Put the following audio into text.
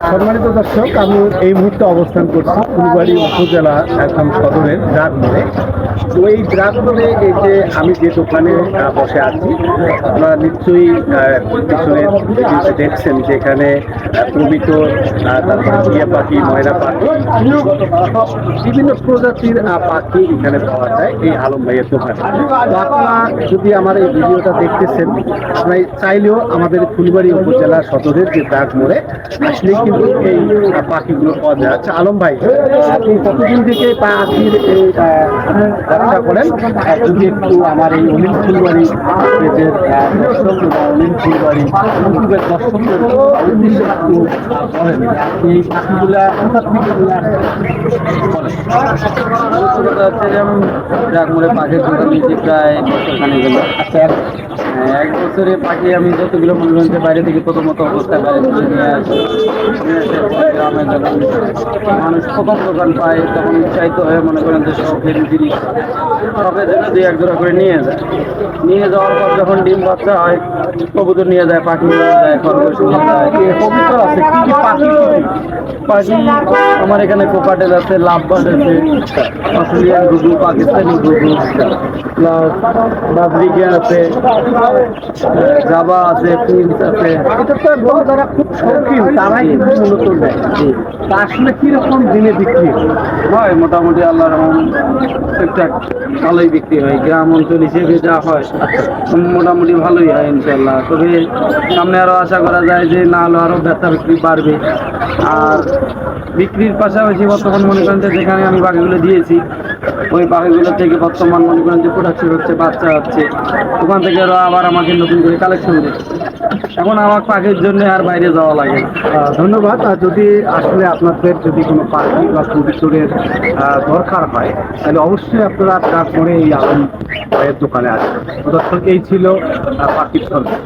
সম্মানিত দর্শক, আমি এই মুহূর্তে অবস্থান করছি ফুলবাড়ি উপজেলা একদম সদরের ড্রাগমোড়ে। তো এই ড্রাগমোড়ে এই যে আমি যে দোকানে বসে আছি, আপনারা নিশ্চয়ই পিছনের ভিডিওতে দেখছেন যে এখানে কবিতর, তারপরে টিয়া পাখি, ময়না পাখি, বিভিন্ন প্রজাতির পাখি এখানে পাওয়া যায় এই আলম ভাইয়ের দোকানে। তো আপনারা যদি আমার এই ভিডিওটা দেখতেছেন, আপনারা চাইলেও আমাদের ফুলবাড়ি উপজেলা সদরের যে ড্রাগমোড়ে আসলে কিন্তু এই পাখিগুলো পাওয়া যায়। আচ্ছা আলম ভাই, আপনি কতদিন থেকে পাখির এই ব্যবসা করেন? যদি একটু আমার এই অলিম ফুলবাড়ি পেজের দর্শক বা অলিম ফুলবাড়ি ইউটিউবের দর্শকদের উদ্দেশ্যে একটু বলেন, আপনি এই পাখিগুলা কোথা থেকে নিয়ে আসেন? হচ্ছে যে আমি ড্রাগমোড়ে পাখির দোকান দিয়েছি প্রায় বছরখানেক গেল। আচ্ছা, এক বছরে পাখি আমি যতগুলো মনে করেন যে বাইরে থেকে প্রথমত অবস্থায় বাইরে থেকে নিয়ে আসি, নিয়ে এসে গ্রামে যখন মানুষ প্রথম দোকান পায় তখন উৎসাহিত হয়ে মনে করেন যে শখের জিনিস শখের জন্য দুই এক জোড়া করে নিয়ে যায়। নিয়ে যাওয়ার পর যখন ডিম বাচ্চা হয় কবুতর নিয়ে যায়, পাখি নিয়ে যায়, খরগোশ নিয়ে যায়। কবিতর আছে, কি কি পাখি? পাখি আমার এখানে কোকাটেল আছে, লাভবার্ড আছে, অস্ট্রেলিয়ান ঘুঘু, পাকিস্তানি ঘুঘু, প্লাস বাজরিকিয়ান আছে, জাবা আছে, প্রিন্স আছে। এটা তো যারা খুব শৌখিন তারাই কিন্তু মূলত নেয়। তা আসলে কিরকম দিনে বিক্রি হয় মোটামুটি আল্লাহর রহম ঠিকঠাক ভালোই বিক্রি হয়। গ্রাম অঞ্চল হিসেবে যা হয় মোটামুটি ভালোই হয় ইনশাল্লাহ। তবে সামনে আরও আশা করা যায় যে না হলেও আরও ব্যবসা বিক্রি বাড়বে। আর বিক্রির পাশাপাশি বর্তমান মনে করেন যে যেখানে আমি পাখিগুলো দিয়েছি ওই পাখিগুলো থেকে বর্তমান মনে করেন যে প্রোডাকশন হচ্ছে, বাচ্চা হচ্ছে, ওখান থেকে আরও আবার আমাকে নতুন করে কালেকশন দিচ্ছে। এখন আমার পাখির জন্য আর বাইরে যাওয়া লাগে না। ধন্যবাদ। আর যদি আসলে আপনাদের যদি কোনো পাখি বা কবুতরের দরকার হয় তাহলে অবশ্যই আপনারা তারপরে এই আলম ভাইয়ের দোকানে আসবেন। দর্শক, এই ছিল পাখির সরকার।